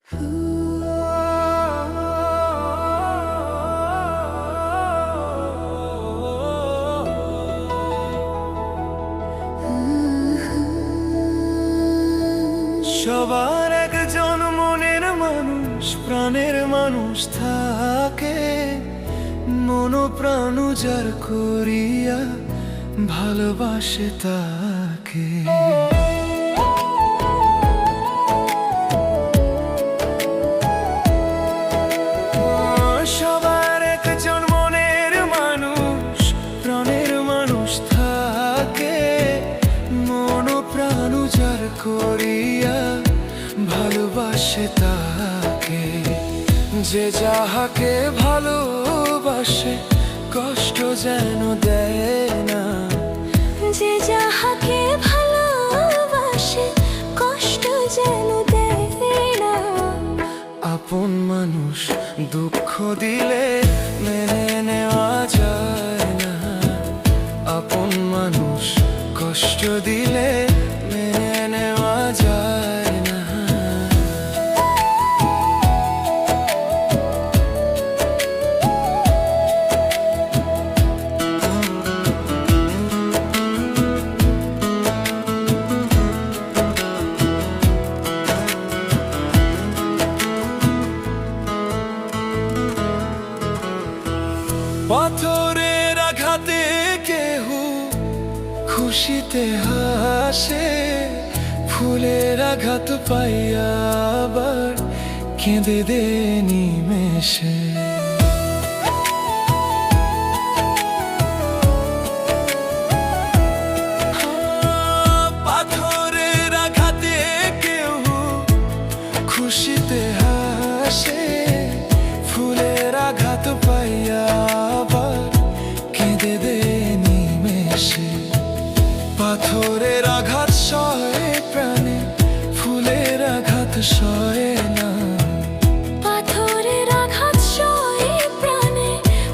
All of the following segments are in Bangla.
সবার একজন মনের মানুষ, প্রাণের মানুষ থাকে, মন প্রাণ যার করিয়া ভালোবাসে তাকে। সবার একজন মনের মানুষ, প্রাণের মানুষ থাকে, মন প্রাণ যার করিয়া ভালোবাসে তাকে। যে যাহাকে ভালোবাসে কষ্ট যেন দেয় না, যে যাহাকে ভালোবাসে কষ্ট যেন দেয় না। আপন মানুষ দুঃখ দিলে মেনে নেওয়া যায় না, আপন মানুষ কষ্ট দিলে মেনে নেওয়া যায় না। পাথরের আঘাতে কেহ খুশিতে হাসে, ফুলের আঘাত পাইয়া আবার কেঁদে দে নিমেষে। পাথরের আঘাতে কেহ খুশিতে হাসে, ফুলের আঘাত পাইয়া আবার কেঁদে দে নিমেষে। পাথরের আঘাত সহে প্রাণে, ফুলের আঘাত সহে না। পাথরের আঘাত সহে প্রাণে,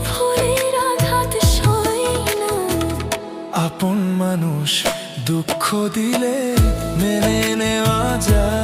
ফুলের আঘাত সহে না। আপন মানুষ দুঃখ দিলে মেনে নেওয়া যায়